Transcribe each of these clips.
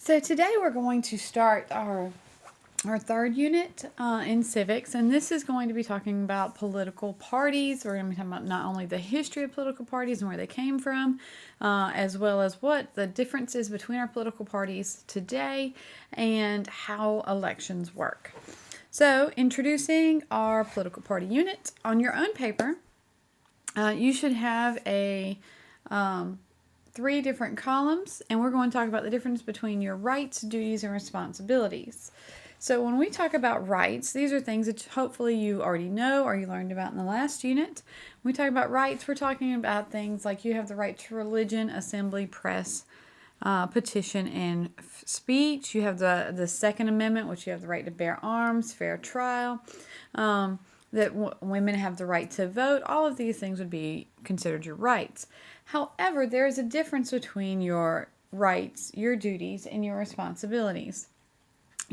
So today we're going to start our third unit in civics, and this is going to be talking about political parties. We're going to be talking about not only the history of political parties and where they came from, as well as what the difference is between our political parties today and how elections work. So, introducing our political party unit. On your own paper, you should have a 3 different columns, and we're going to talk about the difference between your rights, duties, and responsibilities. So when we talk about rights, these are things that hopefully you already know or you learned about in the last unit. When we talk about rights, we're talking about things like you have the right to religion, assembly, press, petition, and speech. You have the Second Amendment, which you have the right to bear arms, fair trial, that women have the right to vote. All of these things would be considered your rights. However, there is a difference between your rights, your duties, and your responsibilities.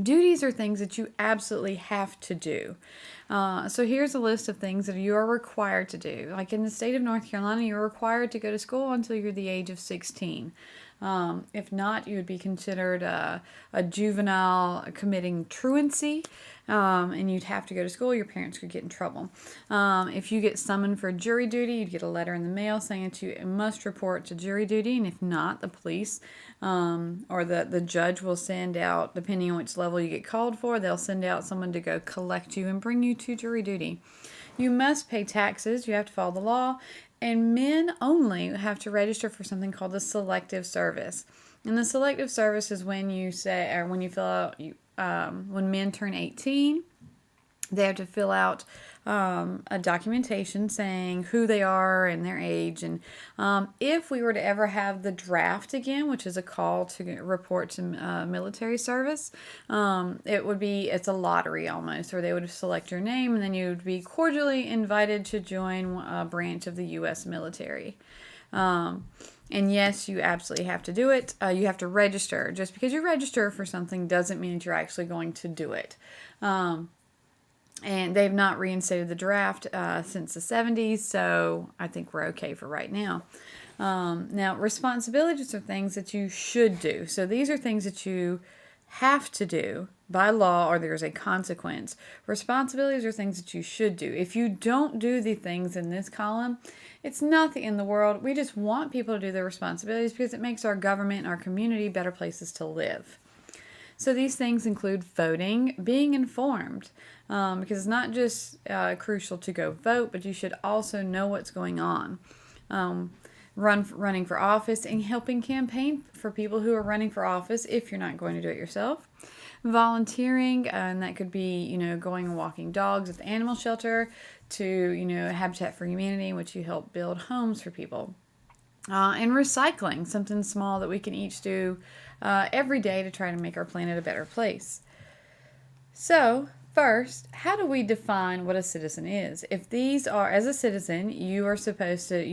Duties are things that you absolutely have to do. So here's a list of things that you are required to do. Like in the state of North Carolina, you're required to go to school until you're the age of 16. If not, you would be considered a juvenile committing truancy, and you'd have to go to school. Your parents could get in trouble. If you get summoned for jury duty, you'd get a letter in the mail saying that you must report to jury duty, and if not, the police or the judge will send out, depending on which level you get called for, they'll send out someone to go collect you and bring you to jury duty. You must pay taxes. You have to follow the law. And men only have to register for something called the Selective Service. And the Selective Service is when you say, or when you fill out, when men turn 18, they have to fill out a documentation saying who they are and their age. And if we were to ever have the draft again, which is a call to report to military service, it's a lottery almost, where they would select your name and then you would be cordially invited to join a branch of the U.S. military. And yes, you absolutely have to do it. You have to register. Just because you register for something doesn't mean that you're actually going to do it. And they've not reinstated the draft since the 70s, so I think we're okay for right now. Now, responsibilities are things that you should do. So these are things that you have to do by law or there's a consequence. Responsibilities are things that you should do. If you don't do the things in this column, it's not the end of the world. We just want people to do their responsibilities because it makes our government and our community better places to live. So these things include voting, being informed, because it's not just crucial to go vote, but you should also know what's going on. Running for office and helping campaign for people who are running for office if you're not going to do it yourself. Volunteering, and that could be, going and walking dogs at the animal shelter, to, Habitat for Humanity, in which you help build homes for people. And recycling, something small that we can each do every day to try to make our planet a better place. So, first, how do we define what a citizen is? If these are, as a citizen, you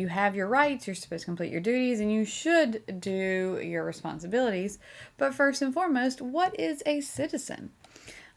have your rights, you're supposed to complete your duties, and you should do your responsibilities. But first and foremost, what is a citizen?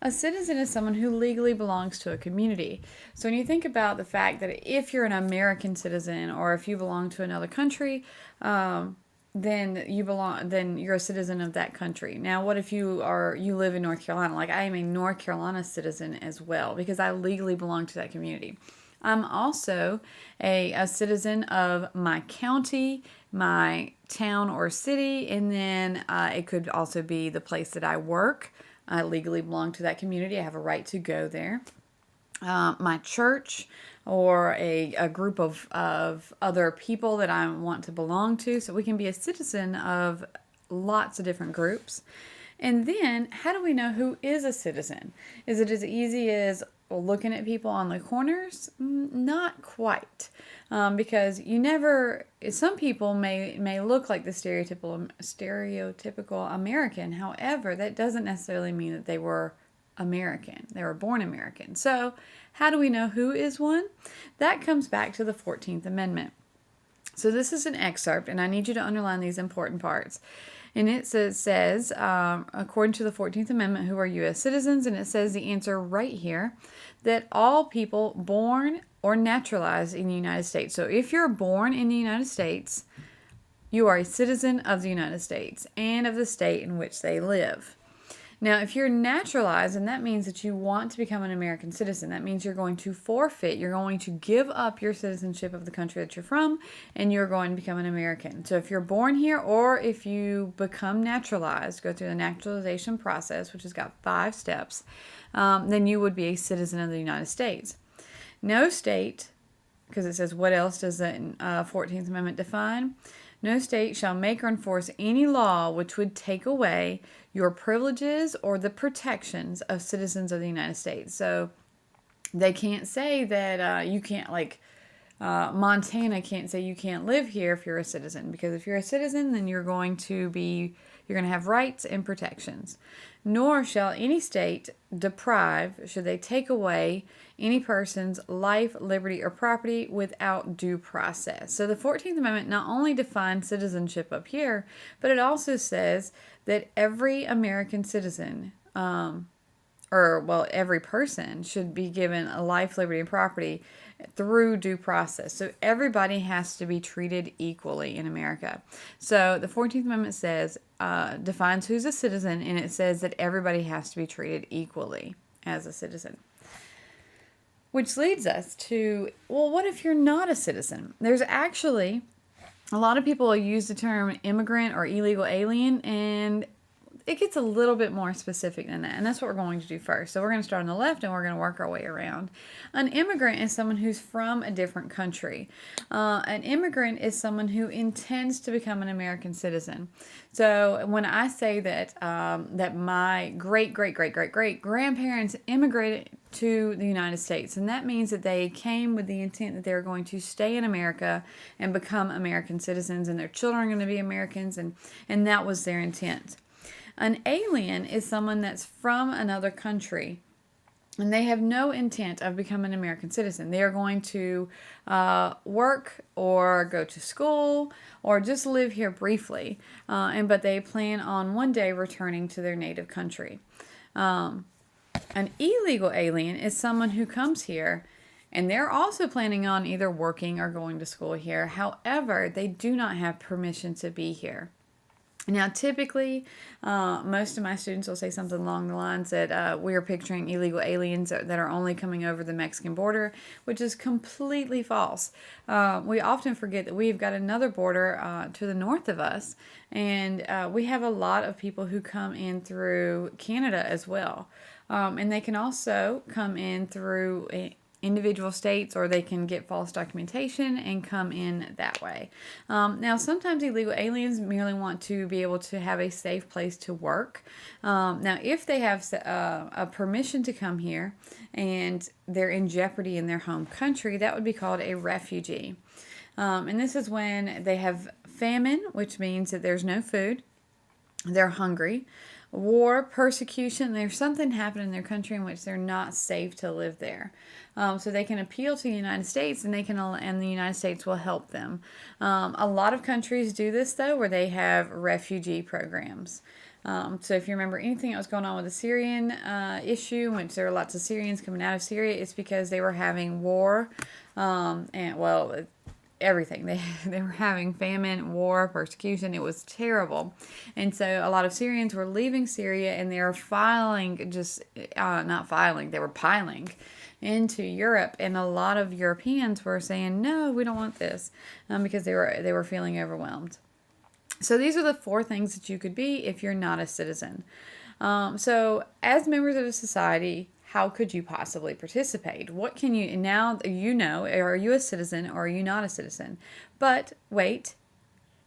A citizen is someone who legally belongs to a community. So when you think about the fact that if you're an American citizen or if you belong to another country, then you're a citizen of that country. Now, what if you live in North Carolina? Like, I am a North Carolina citizen as well because I legally belong to that community. I'm also a citizen of my county, my town or city, and then it could also be the place that I work. I legally belong to that community. I have a right to go there. My church or a group of other people that I want to belong to. So we can be a citizen of lots of different groups. And then, how do we know who is a citizen? Is it as easy as looking at people on the corners? Not quite. Because some people may look like the stereotypical American. However, that doesn't necessarily mean that they were American. They were born American. So how do we know who is one? That comes back to the 14th Amendment. So this is an excerpt, and I need you to underline these important parts. And it says, according to the 14th Amendment, who are U.S. citizens, and it says the answer right here, that all people born or naturalized in the United States. So if you're born in the United States, you are a citizen of the United States and of the state in which they live. Now, if you're naturalized, and that means that you want to become an American citizen, that means you're going to forfeit, you're going to give up your citizenship of the country that you're from, and you're going to become an American. So if you're born here or if you become naturalized, go through the naturalization process, which has got 5 steps, then you would be a citizen of the United States. No state, because it says what else does the 14th Amendment define? No state shall make or enforce any law which would take away your privileges or the protections of citizens of the United States. So they can't say that you can't, like, Montana can't say you can't live here if you're a citizen, because if you're a citizen, then you're going to have rights and protections. Nor shall any state deprive, should they take away, any person's life, liberty, or property without due process. So the 14th Amendment not only defines citizenship up here, but it also says that every American citizen, every person should be given a life, liberty, and property through due process. So everybody has to be treated equally in America. So the 14th Amendment says, defines who's a citizen, and it says that everybody has to be treated equally as a citizen. Which leads us to, well, what if you're not a citizen? There's actually, a lot of people use the term immigrant or illegal alien, and it gets a little bit more specific than that, and that's what we're going to do first. So we're going to start on the left, and we're going to work our way around. An immigrant is someone who's from a different country. An immigrant is someone who intends to become an American citizen. So when I say that that my great-great-great-great-great-grandparents immigrated to the United States, and that means that they came with the intent that they were going to stay in America and become American citizens, and their children are going to be Americans, and that was their intent. An alien is someone that's from another country, and they have no intent of becoming an American citizen. They are going to work or go to school or just live here briefly, but they plan on one day returning to their native country. An illegal alien is someone who comes here, and they're also planning on either working or going to school here. However, they do not have permission to be here. Now, typically, most of my students will say something along the lines that we are picturing illegal aliens that are only coming over the Mexican border, which is completely false. We often forget that we've got another border to the north of us, and we have a lot of people who come in through Canada as well. And they can also come in through individual states, or they can get false documentation and come in that way. Now, sometimes illegal aliens merely want to be able to have a safe place to work. Now, if they have a permission to come here and they're in jeopardy in their home country, that would be called a refugee. And this is when they have famine, which means that there's no food, they're hungry, war, persecution, there's something happening in their country in which they're not safe to live there. So they can appeal to the United States, and the United States will help them. A lot of countries do this, though, where they have refugee programs. So if you remember anything that was going on with the Syrian issue, in which there were lots of Syrians coming out of Syria, it's because they were having war, everything. They were having famine, war, persecution. It was terrible. And so a lot of Syrians were leaving Syria, and they were they were piling into Europe. And a lot of Europeans were saying, no, we don't want this, because they were feeling overwhelmed. So these are the 4 things that you could be if you're not a citizen. So as members of a society, how could you possibly participate? What can you, now you know, are you a citizen or are you not a citizen? But wait,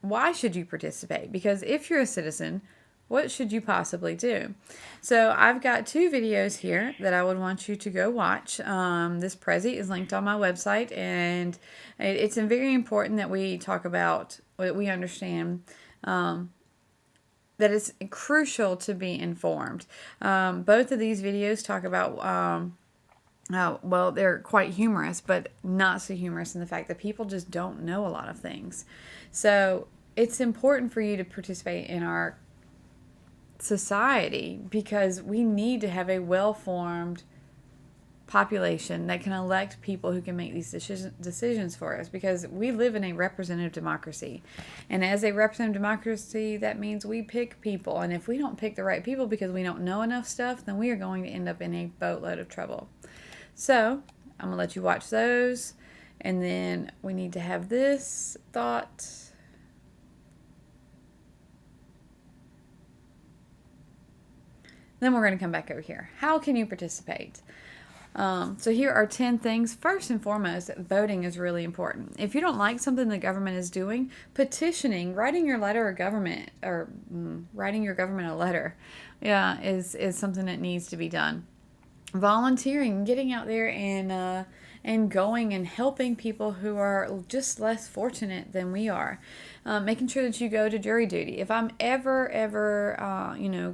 why should you participate? Because if you're a citizen, what should you possibly do? So I've got 2 videos here that I would want you to go watch. This Prezi is linked on my website, and it's very important that we talk about, that we understand that it's crucial to be informed. Both of these videos talk about, they're quite humorous, but not so humorous in the fact that people just don't know a lot of things. So it's important for you to participate in our society, because we need to have a well-formed population that can elect people who can make these decisions for us, because we live in a representative democracy. And as a representative democracy, that means we pick people. And if we don't pick the right people because we don't know enough stuff, then we are going to end up in a boatload of trouble. So I'm going to let you watch those. And then we need to have this thought. Then we're going to come back over here. How can you participate? So here are 10 things. First and foremost, voting is really important. If you don't like something the government is doing, petitioning, writing your government a letter, is something that needs to be done. Volunteering, getting out there and going and helping people who are just less fortunate than we are. Making sure that you go to jury duty. If I'm ever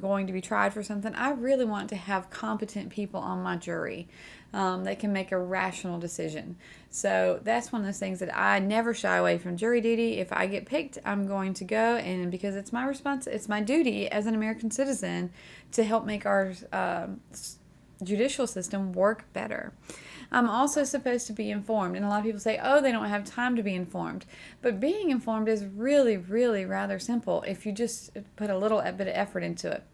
going to be tried for something, I really want to have competent people on my jury that can make a rational decision. So that's one of those things that I never shy away from jury duty. If I get picked, I'm going to go, and because it's my duty as an American citizen to help make our judicial system work better. I'm also supposed to be informed, and a lot of people say, oh, they don't have time to be informed. But being informed is really, really rather simple if you just put a little bit of effort into it.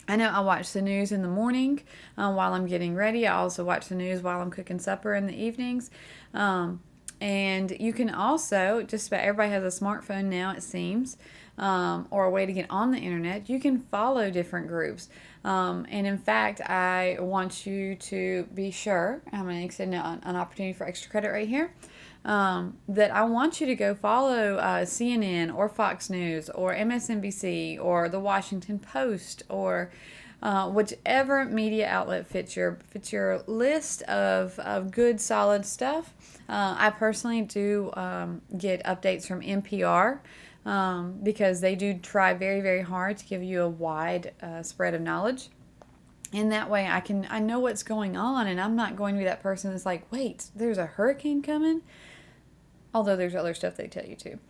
I know I watch the news in the morning while I'm getting ready. I also watch the news while I'm cooking supper in the evenings. And you can also, just about everybody has a smartphone now, it seems, or a way to get on the internet. You can follow different groups. And in fact, I want you to be sure, I'm going to extend an opportunity for extra credit right here, that I want you to go follow CNN or Fox News or MSNBC or the Washington Post or whichever media outlet fits your list of good, solid stuff. I personally do get updates from NPR. Because they do try very, very hard to give you a wide spread of knowledge. And that way I know what's going on, and I'm not going to be that person that's like, wait, there's a hurricane coming? Although there's other stuff they tell you too.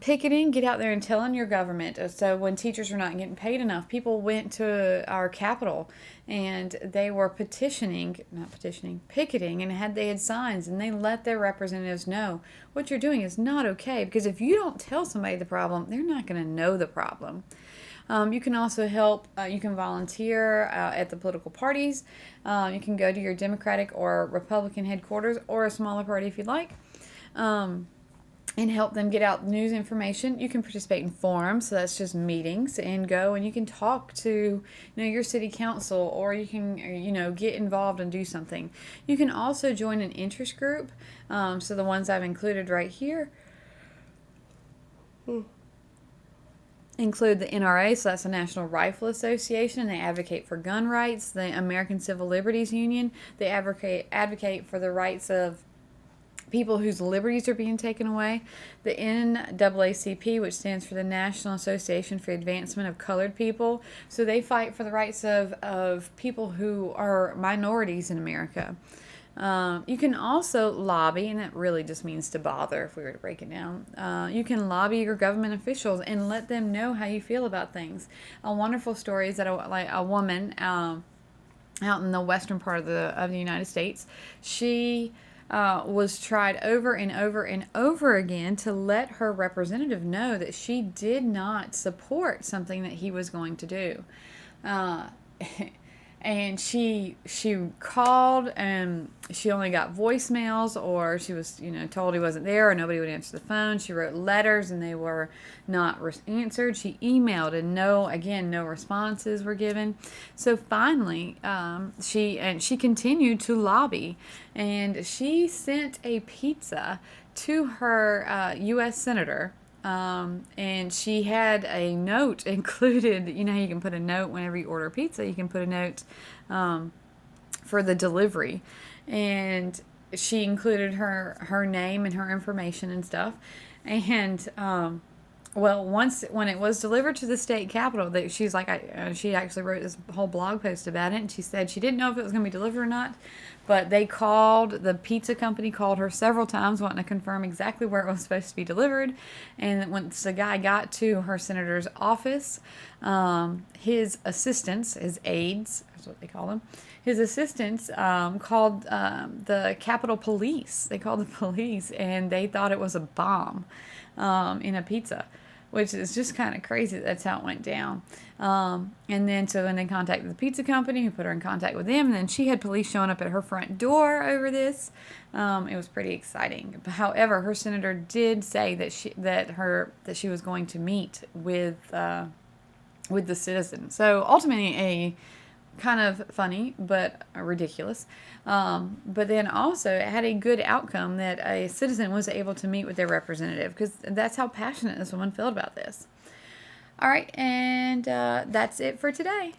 Picketing, get out there and tell on your government. So when teachers are not getting paid enough, people went to our Capitol and they were picketing, and they had signs, and they let their representatives know what you're doing is not okay, because if you don't tell somebody the problem, they're not going to know the problem. You can also help, you can volunteer at the political parties. You can go to your Democratic or Republican headquarters, or a smaller party if you'd like. And help them get out news information. You can participate in forums, so that's just meetings, and go and you can talk to your city council, or you can get involved and do something. You can also join an interest group. So the ones I've included right here include the NRA, so that's the National Rifle Association. They advocate for gun rights. The American Civil Liberties Union, they advocate for the rights of people whose liberties are being taken away. The NAACP, which stands for the National Association for Advancement of Colored People, so they fight for the rights of people who are minorities in America. You can also lobby, and that really just means to bother if we were to break it down. You can lobby your government officials and let them know how you feel about things. A wonderful story is that a woman out in the western part of the United States, she was tried over and over and over again to let her representative know that she did not support something that he was going to do. And she called, and she only got voicemails, or she was told he wasn't there, or nobody would answer the phone. She wrote letters and they were not answered. She emailed, and no responses were given. So finally she continued to lobby, and she sent a pizza to her U.S. senator. And she had a note included. You can put a note whenever you order pizza. You can put a note for the delivery. And she included her name and her information and stuff. And Well, once when it was delivered to the state capitol, that she's like, she actually wrote this whole blog post about it, and she said she didn't know if it was going to be delivered or not, but the pizza company called her several times wanting to confirm exactly where it was supposed to be delivered, and once the guy got to her senator's office, his assistants, his aides, that's what they call them, his assistants called the Capitol Police. They called the police, and they thought it was a bomb in a pizza, which is just kind of crazy. That's how it went down. And then so when they contacted the pizza company, who put her in contact with them, and then she had police showing up at her front door over this. It was pretty exciting. However, her senator did say that she was going to meet with the citizen. So ultimately, a kind of funny but ridiculous. But then also it had a good outcome that a citizen was able to meet with their representative, because that's how passionate this woman felt about this. All right, and that's it for today.